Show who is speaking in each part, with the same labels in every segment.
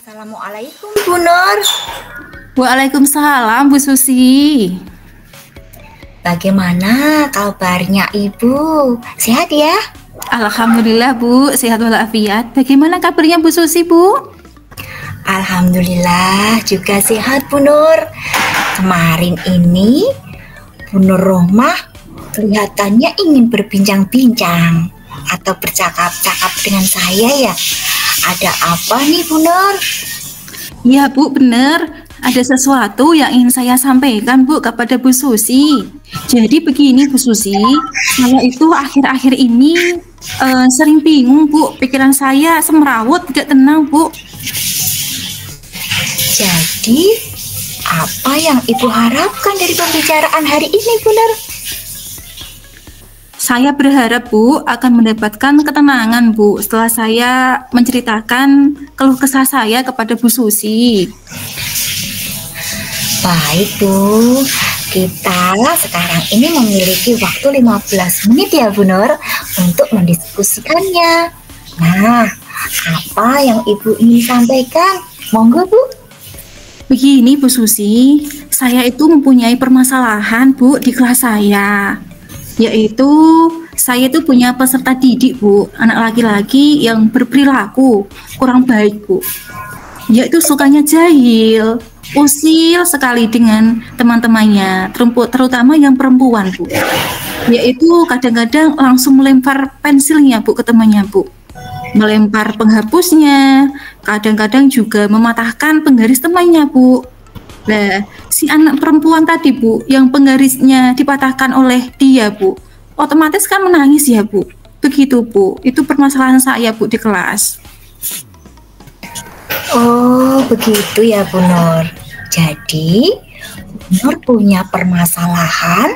Speaker 1: Assalamualaikum Bu Nur.
Speaker 2: Waalaikumsalam Bu Susi.
Speaker 1: Bagaimana kabarnya Ibu? Sehat ya?
Speaker 2: Alhamdulillah Bu, sehat walafiat. Bagaimana kabarnya Bu Susi Bu?
Speaker 1: Alhamdulillah juga sehat Bu Nur. Kemarin ini Bu Nur Rohmah kelihatannya ingin berbincang-bincang atau bercakap-cakap dengan saya ya. Ada apa nih Bu Nur?
Speaker 2: Ya Bu, benar. Ada sesuatu yang ingin saya sampaikan Bu kepada Bu Susi. Jadi begini Bu Susi, saya itu akhir-akhir ini sering bingung Bu. Pikiran saya semrawut, tidak tenang Bu.
Speaker 1: Jadi apa yang Ibu harapkan dari pembicaraan hari ini Bu Nur?
Speaker 2: Saya berharap Bu akan mendapatkan ketenangan Bu setelah saya menceritakan keluh kesah saya kepada Bu Susi.
Speaker 1: Baik Bu, kita sekarang ini memiliki waktu 15 menit ya Bu Nur untuk mendiskusikannya. Nah, apa yang Ibu ingin sampaikan? Monggo Bu.
Speaker 2: Begini Bu Susi, saya itu mempunyai permasalahan Bu di kelas saya. Yaitu saya itu punya peserta didik Bu, anak laki-laki yang berperilaku kurang baik Bu. Yaitu sukanya jahil, usil sekali dengan teman-temannya, terutama yang perempuan Bu. Yaitu kadang-kadang langsung melempar pensilnya Bu ke temannya Bu, melempar penghapusnya, kadang-kadang juga mematahkan penggaris temannya Bu. Nah, si anak perempuan tadi Bu, yang penggarisnya dipatahkan oleh dia Bu, otomatis kan menangis ya Bu. Begitu Bu, itu permasalahan saya Bu di kelas.
Speaker 1: Oh, begitu ya Bu Nur. Jadi, Bu Nur punya permasalahan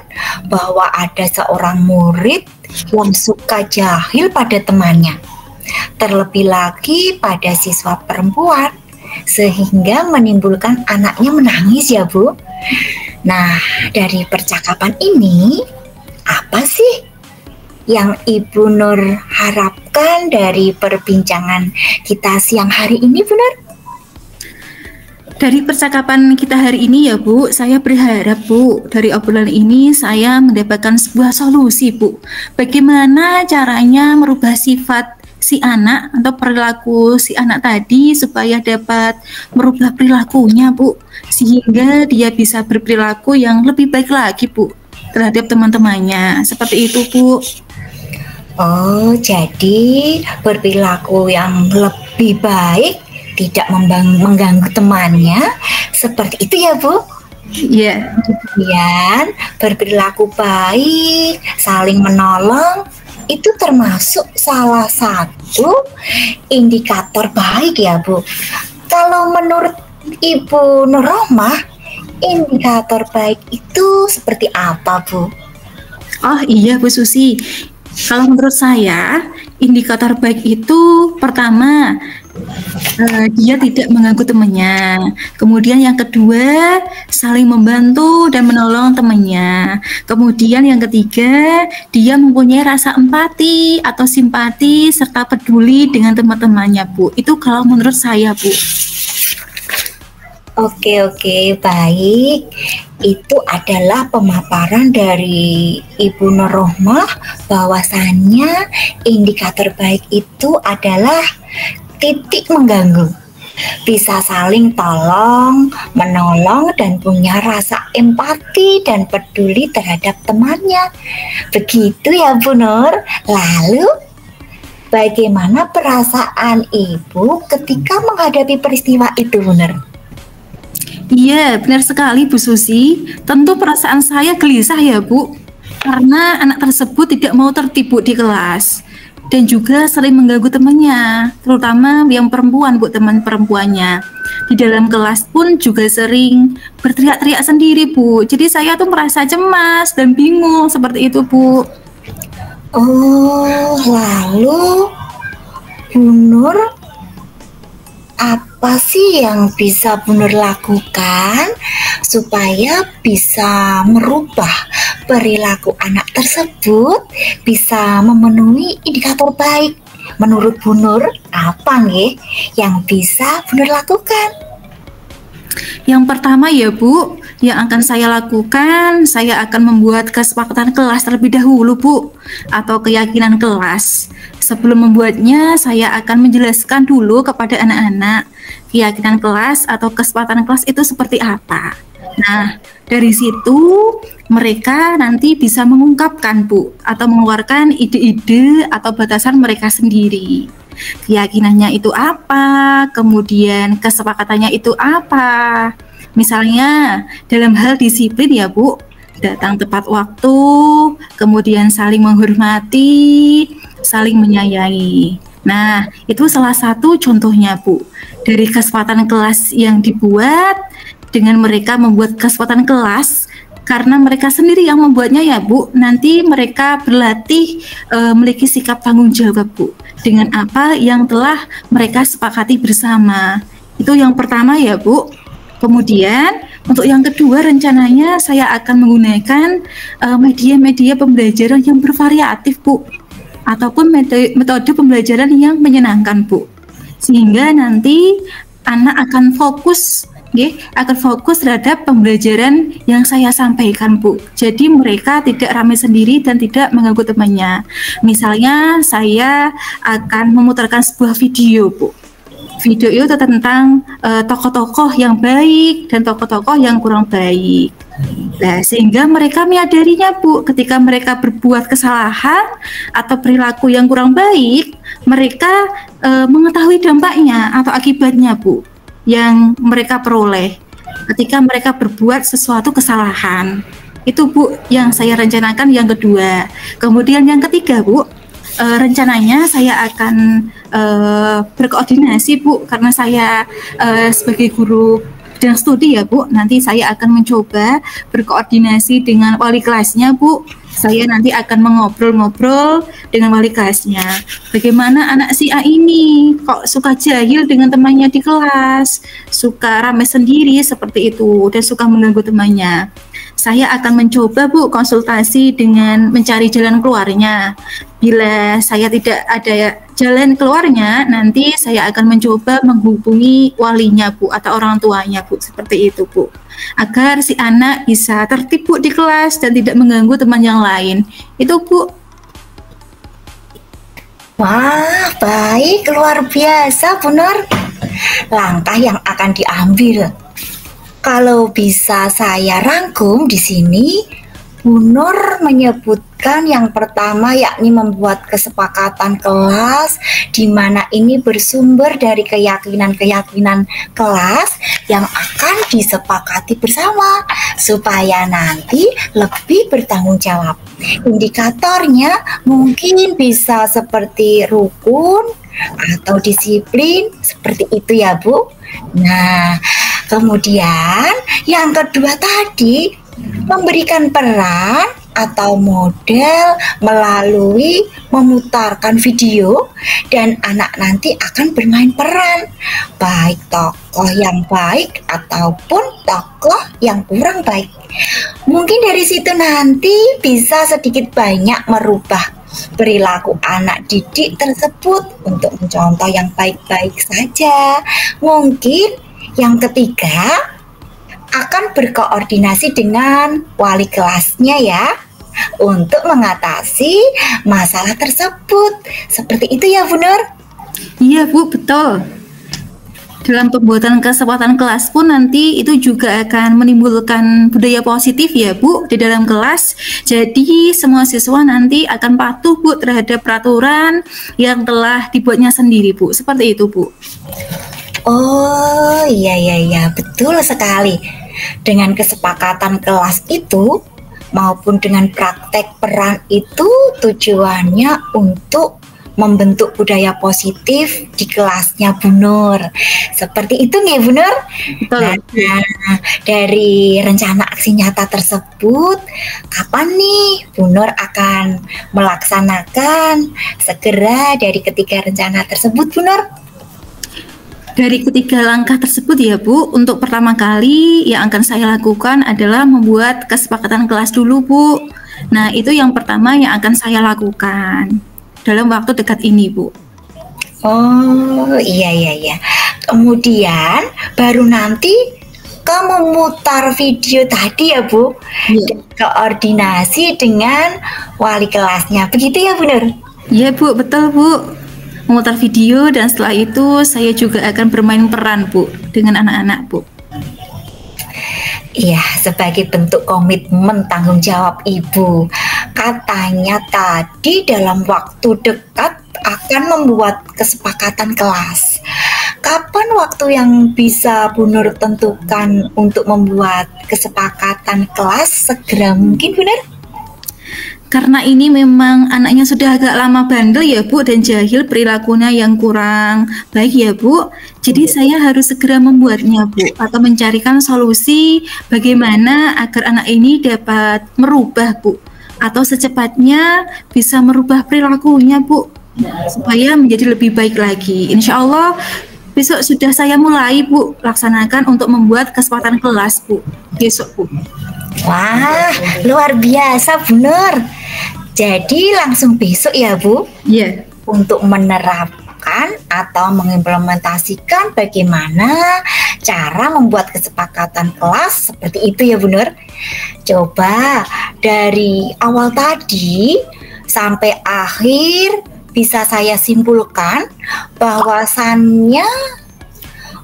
Speaker 1: bahwa ada seorang murid yang suka jahil pada temannya. Terlebih lagi pada siswa perempuan, sehingga menimbulkan anaknya menangis ya Bu. Nah, dari percakapan ini, apa sih yang Ibu Nur harapkan dari perbincangan kita siang hari ini Bu Nur?
Speaker 2: Dari percakapan kita hari ini ya Bu, saya berharap Bu, dari obrolan ini saya mendapatkan sebuah solusi Bu. Bagaimana caranya merubah sifat si anak atau perilaku si anak tadi supaya dapat merubah perilakunya Bu, sehingga dia bisa berperilaku yang lebih baik lagi Bu terhadap teman-temannya. Seperti itu Bu.
Speaker 1: Oh, jadi berperilaku yang lebih baik, tidak mengganggu temannya, seperti itu ya Bu?
Speaker 2: Iya.
Speaker 1: Kemudian berperilaku baik, saling menolong, itu termasuk salah satu indikator baik ya Bu. Kalau menurut Ibu Nur Rohmah, indikator baik itu seperti apa Bu?
Speaker 2: Oh iya Bu Susi, kalau menurut saya indikator baik itu pertama, dia tidak mengganggu temannya. Kemudian yang kedua, saling membantu dan menolong temannya. Kemudian yang ketiga, dia mempunyai rasa empati atau simpati serta peduli dengan teman-temannya Bu. Itu kalau menurut saya Bu.
Speaker 1: Oke, baik. Itu adalah pemaparan dari Ibu Nur Rohmah bahwasannya indikator baik itu adalah titik mengganggu. Bisa saling tolong, menolong, dan punya rasa empati dan peduli terhadap temannya. Begitu ya Bu Nur. Lalu, bagaimana perasaan Ibu ketika menghadapi peristiwa itu, Bu Nur?
Speaker 2: Iya, benar sekali Bu Susi. Tentu perasaan saya gelisah ya Bu, karena anak tersebut tidak mau tertipu di kelas dan juga sering mengganggu temannya, terutama yang perempuan Bu, teman perempuannya. Di dalam kelas pun juga sering berteriak-teriak sendiri Bu. Jadi saya tuh merasa cemas dan bingung seperti itu Bu.
Speaker 1: Oh, lalu Bu Nur, apa sih yang bisa Bu Nur lakukan supaya bisa merubah perilaku anak tersebut bisa memenuhi indikator baik? Menurut Bu Nur, apa nggih yang bisa Bu Nur lakukan?
Speaker 2: Yang pertama ya Bu, yang akan saya lakukan, saya akan membuat kesepakatan kelas terlebih dahulu Bu, atau keyakinan kelas. Sebelum membuatnya, saya akan menjelaskan dulu kepada anak-anak keyakinan kelas atau kesepakatan kelas itu seperti apa. Nah, dari situ mereka nanti bisa mengungkapkan Bu, atau mengeluarkan ide-ide atau batasan mereka sendiri. Keyakinannya itu apa, kemudian kesepakatannya itu apa. Misalnya dalam hal disiplin ya Bu, datang tepat waktu, kemudian saling menghormati, saling menyayangi. Nah, itu salah satu contohnya Bu, dari kesepakatan kelas yang dibuat dengan mereka membuat kesepakatan kelas. Karena mereka sendiri yang membuatnya ya Bu, nanti mereka berlatih memiliki sikap tanggung jawab Bu, dengan apa yang telah mereka sepakati bersama. Itu yang pertama ya Bu. Kemudian untuk yang kedua, rencananya saya akan menggunakan media-media pembelajaran yang bervariatif Bu, ataupun metode pembelajaran yang menyenangkan Bu, sehingga nanti anak akan fokus terhadap pembelajaran yang saya sampaikan Bu. Jadi mereka tidak ramai sendiri dan tidak mengganggu temannya. Misalnya saya akan memutarkan sebuah video Bu. Video itu tentang tokoh-tokoh yang baik dan tokoh-tokoh yang kurang baik. Nah, sehingga mereka menyadarinya Bu, ketika mereka berbuat kesalahan atau perilaku yang kurang baik, mereka mengetahui dampaknya atau akibatnya Bu, yang mereka peroleh ketika mereka berbuat sesuatu kesalahan. Itu Bu yang saya rencanakan yang kedua. Kemudian yang ketiga Bu, rencananya saya akan berkoordinasi Bu, karena saya sebagai guru bidang studi ya Bu, nanti saya akan mencoba berkoordinasi dengan wali kelasnya Bu. Saya nanti akan mengobrol-ngobrol dengan wali kelasnya. Bagaimana anak si A ini kok suka jahil dengan temannya di kelas, suka ramai sendiri seperti itu, dan suka mengganggu temannya. Saya akan mencoba Bu konsultasi dengan mencari jalan keluarnya. Bila saya tidak ada jalan keluarnya, nanti saya akan mencoba menghubungi walinya Bu, atau orang tuanya Bu, seperti itu Bu, agar si anak bisa tertib Bu di kelas dan tidak mengganggu teman yang lain. Itu Bu.
Speaker 1: Wah, baik, luar biasa Bu Nur. Langkah yang akan diambil, kalau bisa saya rangkum di sini, Bu Nur menyebutkan yang pertama yakni membuat kesepakatan kelas, di mana ini bersumber dari keyakinan-keyakinan kelas yang akan disepakati bersama supaya nanti lebih bertanggung jawab. Indikatornya mungkin bisa seperti rukun atau disiplin, seperti itu ya Bu. Nah, kemudian yang kedua tadi, memberikan peran atau model melalui memutarkan video, dan anak nanti akan bermain peran, baik tokoh yang baik ataupun tokoh yang kurang baik. Mungkin dari situ nanti bisa sedikit banyak merubah perilaku anak didik tersebut untuk mencontoh yang baik-baik saja. Mungkin yang ketiga, akan berkoordinasi dengan wali kelasnya ya, untuk mengatasi masalah tersebut. Seperti itu ya Bu Nur?
Speaker 2: Iya Bu, betul. Dalam pembuatan kesempatan kelas pun nanti itu juga akan menimbulkan budaya positif ya Bu di dalam kelas. Jadi semua siswa nanti akan patuh Bu terhadap peraturan yang telah dibuatnya sendiri Bu. Seperti itu Bu.
Speaker 1: Oh iya, betul sekali. Dengan kesepakatan kelas itu maupun dengan praktek peran itu tujuannya untuk membentuk budaya positif di kelasnya Bu Nur. Seperti itu nih Bu Nur. Nah, dari rencana aksi nyata tersebut, kapan nih Bu Nur akan melaksanakan segera dari ketiga rencana tersebut Bu Nur?
Speaker 2: Dari ketiga langkah tersebut ya Bu, untuk pertama kali yang akan saya lakukan adalah membuat kesepakatan kelas dulu Bu. Nah itu yang pertama yang akan saya lakukan dalam waktu dekat ini Bu.
Speaker 1: Oh iya. Kemudian baru nanti kamu mutar video tadi ya Bu, dan koordinasi dengan wali kelasnya. Begitu ya Bu Nur?
Speaker 2: Iya Bu, betul Bu. Memutar video dan setelah itu saya juga akan bermain peran Bu dengan anak-anak Bu.
Speaker 1: Iya, sebagai bentuk komitmen tanggung jawab Ibu. Katanya tadi dalam waktu dekat akan membuat kesepakatan kelas. Kapan waktu yang bisa Bu Nur tentukan untuk membuat kesepakatan kelas? Segera mungkin Bu Nur?
Speaker 2: Karena ini memang anaknya sudah agak lama bandel ya Bu dan jahil, perilakunya yang kurang baik ya Bu. Jadi saya harus segera membuatnya Bu, atau mencarikan solusi bagaimana agar anak ini dapat merubah Bu, atau secepatnya bisa merubah perilakunya Bu, supaya menjadi lebih baik lagi. Insya Allah besok sudah saya mulai Bu laksanakan untuk membuat kesempatan kelas Bu besok Bu.
Speaker 1: Wah, luar biasa Bu Nur. Jadi langsung besok ya Bu?
Speaker 2: Iya.
Speaker 1: Untuk menerapkan atau mengimplementasikan bagaimana cara membuat kesepakatan kelas seperti itu ya Bu Nur. Coba dari awal tadi sampai akhir bisa saya simpulkan bahwasannya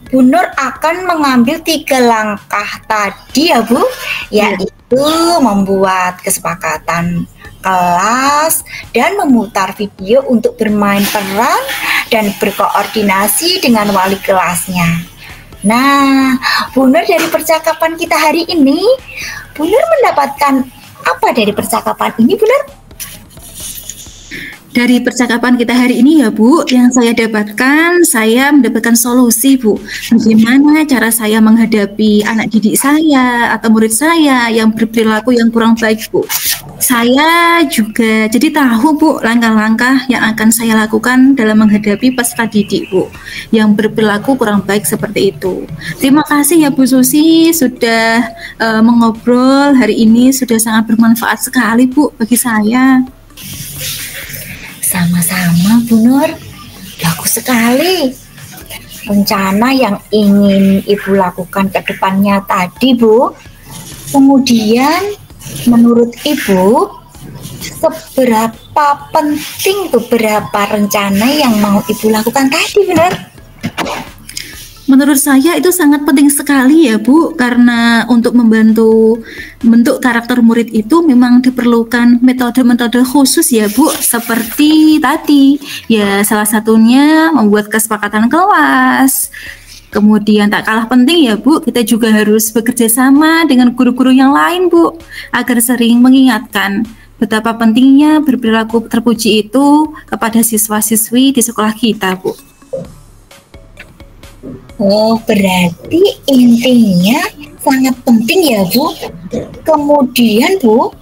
Speaker 1: Bu Nur akan mengambil 3 langkah tadi ya Bu, yaitu membuat kesepakatan kelas dan memutar video untuk bermain peran dan berkoordinasi dengan wali kelasnya. Nah, Bu Nur, dari percakapan kita hari ini, Bu Nur mendapatkan apa dari percakapan ini Bu Nur?
Speaker 2: Dari percakapan kita hari ini ya Bu, yang saya mendapatkan solusi Bu. Bagaimana cara saya menghadapi anak didik saya atau murid saya yang berperilaku yang kurang baik Bu. Saya juga jadi tahu Bu langkah-langkah yang akan saya lakukan dalam menghadapi peserta didik Bu yang berperilaku kurang baik seperti itu. Terima kasih ya Bu Susi sudah mengobrol hari ini, sudah sangat bermanfaat sekali Bu bagi saya.
Speaker 1: Sama-sama Bu Nur, bagus sekali rencana yang ingin Ibu lakukan ke depannya tadi Bu. Kemudian menurut Ibu seberapa penting beberapa rencana yang mau Ibu lakukan tadi Bu Nur?
Speaker 2: Menurut saya itu sangat penting sekali ya Bu, karena untuk membantu bentuk karakter murid itu memang diperlukan metode-metode khusus ya Bu, seperti tadi ya, salah satunya membuat kesepakatan kelas. Kemudian tak kalah penting ya Bu, kita juga harus bekerja sama dengan guru-guru yang lain Bu, agar sering mengingatkan betapa pentingnya berperilaku terpuji itu kepada siswa-siswi di sekolah kita Bu.
Speaker 1: Oh, berarti intinya sangat penting ya Bu. Kemudian Bu,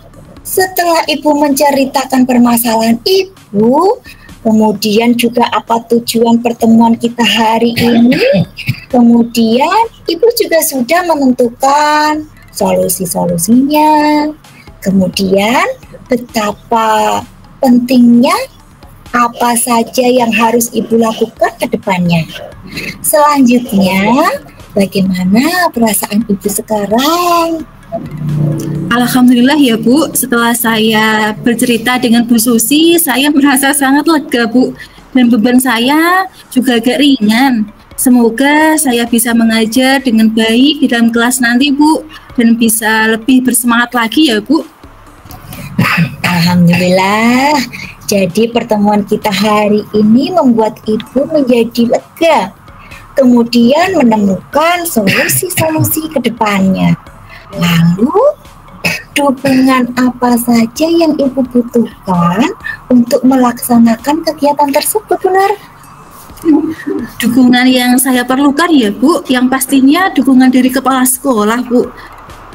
Speaker 1: setelah Ibu menceritakan permasalahan Ibu, kemudian juga apa tujuan pertemuan kita hari ini, kemudian Ibu juga sudah menentukan solusi-solusinya, kemudian betapa pentingnya apa saja yang harus Ibu lakukan ke depannya. Selanjutnya, bagaimana perasaan Ibu sekarang?
Speaker 2: Alhamdulillah ya Bu, setelah saya bercerita dengan Bu Susi, saya merasa sangat lega Bu, dan beban saya juga agak ringan. Semoga saya bisa mengajar dengan baik di dalam kelas nanti, Bu, dan bisa lebih bersemangat lagi ya, Bu.
Speaker 1: Alhamdulillah. Jadi pertemuan kita hari ini membuat Ibu menjadi lega. Kemudian menemukan solusi-solusi ke depannya. Lalu, dukungan apa saja yang Ibu butuhkan untuk melaksanakan kegiatan tersebut, benar?
Speaker 2: Dukungan yang saya perlukan ya, Bu, yang pastinya dukungan dari kepala sekolah, Bu.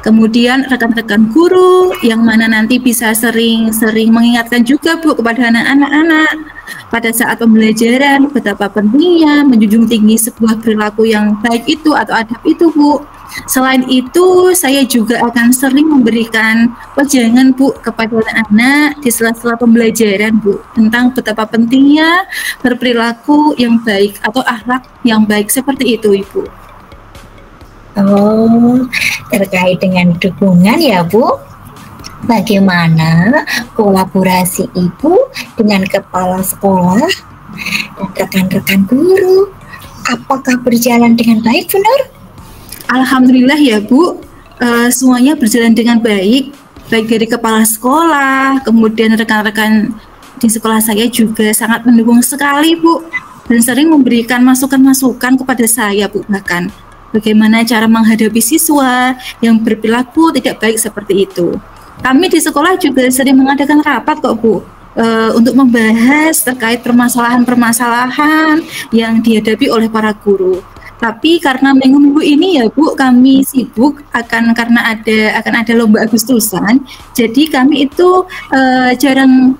Speaker 2: Kemudian rekan-rekan guru yang mana nanti bisa sering-sering mengingatkan juga, Bu, kepada anak-anak pada saat pembelajaran betapa pentingnya menjunjung tinggi sebuah perilaku yang baik itu atau adab itu, Bu. Selain itu, saya juga akan sering memberikan wejangan, Bu, kepada anak-anak di sela-sela pembelajaran, Bu, tentang betapa pentingnya berperilaku yang baik atau akhlak yang baik seperti itu, Ibu.
Speaker 1: Oh, terkait dengan dukungan ya, Bu. Bagaimana kolaborasi Ibu dengan kepala sekolah dan rekan-rekan guru? Apakah berjalan dengan baik, benar?
Speaker 2: Alhamdulillah ya, Bu, semuanya berjalan dengan baik dari kepala sekolah, kemudian rekan-rekan di sekolah saya juga sangat mendukung sekali, Bu, dan sering memberikan masukan-masukan kepada saya, Bu, bahkan bagaimana cara menghadapi siswa yang berperilaku tidak baik seperti itu. Kami di sekolah juga sering mengadakan rapat kok, Bu, untuk membahas terkait permasalahan-permasalahan yang dihadapi oleh para guru. Tapi karena minggu ini ya, Bu, kami sibuk karena akan ada lomba Agustusan. Jadi kami itu jarang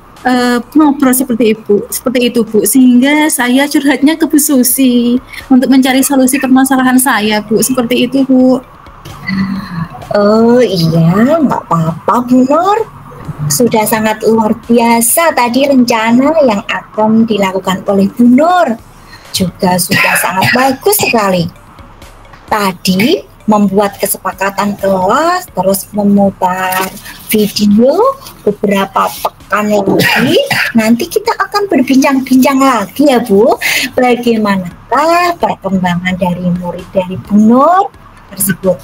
Speaker 2: ngobrol seperti itu, Bu. Sehingga saya curhatnya ke Bu Susi untuk mencari solusi permasalahan saya, Bu. Seperti itu, Bu.
Speaker 1: Oh iya, nggak apa-apa, Bu Nur. Sudah sangat luar biasa tadi rencana yang akan dilakukan oleh Bu Nur. Juga sudah sangat bagus sekali. Tadi membuat kesepakatan kelas, terus memutar video beberapa pekan lagi. Nanti kita akan berbincang-bincang lagi ya, Bu. Bagaimanakah perkembangan dari murid dari Bu Nur tersebut?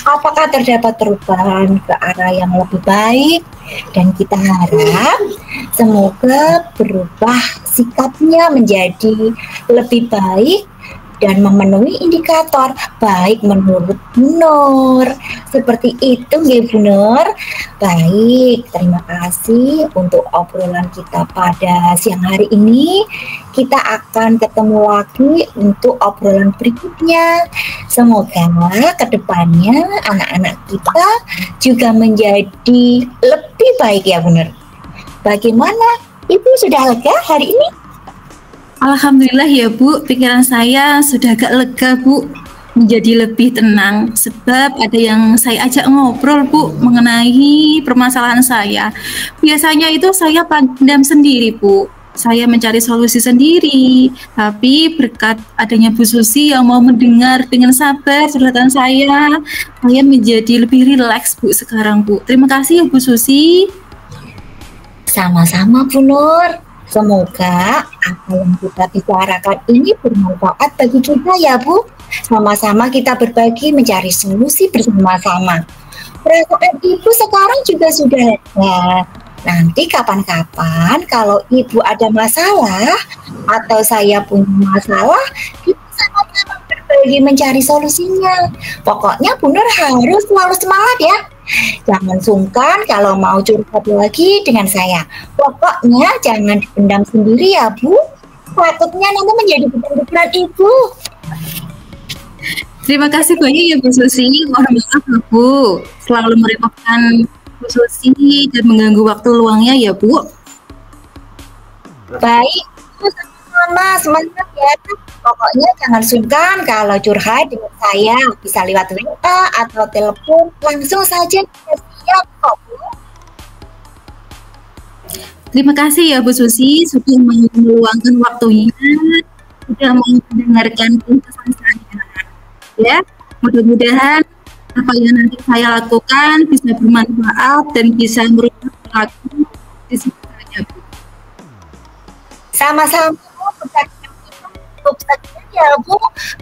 Speaker 1: Apakah terdapat perubahan ke arah yang lebih baik? Dan kita harap semoga berubah sikapnya menjadi lebih baik dan memenuhi indikator baik menurut Bu Nur. Seperti itu nggih, Bu Nur. Baik, terima kasih untuk obrolan kita pada siang hari ini. Kita akan ketemu lagi untuk obrolan berikutnya. Semoga ke depannya anak-anak kita juga menjadi lebih baik ya, Bu Nur. Bagaimana? Ibu sudah lega hari ini?
Speaker 2: Alhamdulillah ya, Bu, pikiran saya sudah agak lega, Bu, menjadi lebih tenang sebab ada yang saya ajak ngobrol, Bu, mengenai permasalahan saya. Biasanya itu saya pendam sendiri, Bu. Saya mencari solusi sendiri, tapi berkat adanya Bu Susi yang mau mendengar dengan sabar curhatan saya menjadi lebih rileks, Bu, sekarang, Bu. Terima kasih ya, Bu Susi.
Speaker 1: Sama-sama, Bu Nur. Semoga apa yang kita bicarakan ini bermanfaat bagi kita ya, Bu. Sama-sama kita berbagi mencari solusi bersama-sama. Perasaan Ibu sekarang juga sudah lega. Nanti kapan-kapan kalau Ibu ada masalah atau saya punya masalah, kita sama-sama berbagi mencari solusinya. Pokoknya Bu Nur harus selalu semangat ya. Jangan sungkan kalau mau curhat lagi dengan saya. Pokoknya jangan dipendam sendiri ya, Bu. Takutnya nanti menjadi beban Ibu.
Speaker 2: Terima kasih banyak ya, Bu Susi. Mohon maaf ya, Bu, selalu merepotkan Bu Susi dan mengganggu waktu luangnya ya, Bu.
Speaker 1: Baik, sama-sama, semangat ya. Pokoknya jangan sungkan kalau curhat dengan saya, bisa lewat WA atau telepon, langsung saja siap kok, Bu.
Speaker 2: Terima kasih ya, Bu Susi, sudah meluangkan waktunya, sudah mau mendengarkan pesan saya. Ya, mudah-mudahan apa yang nanti saya lakukan bisa bermanfaat dan bisa merubah perilaku di sekitarnya, Bu.
Speaker 1: Sama-sama, cukup saja ya Bu,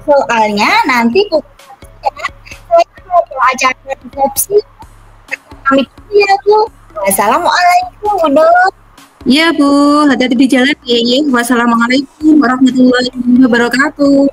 Speaker 1: soalnya nanti Bu ya, saya mau acara resepsi. Pamit dulu ya Bu. Wassalamualaikum Bu Nur.
Speaker 2: Iya Bu, hati-hati di jalan ya. Wassalamualaikum warahmatullahi wabarakatuh.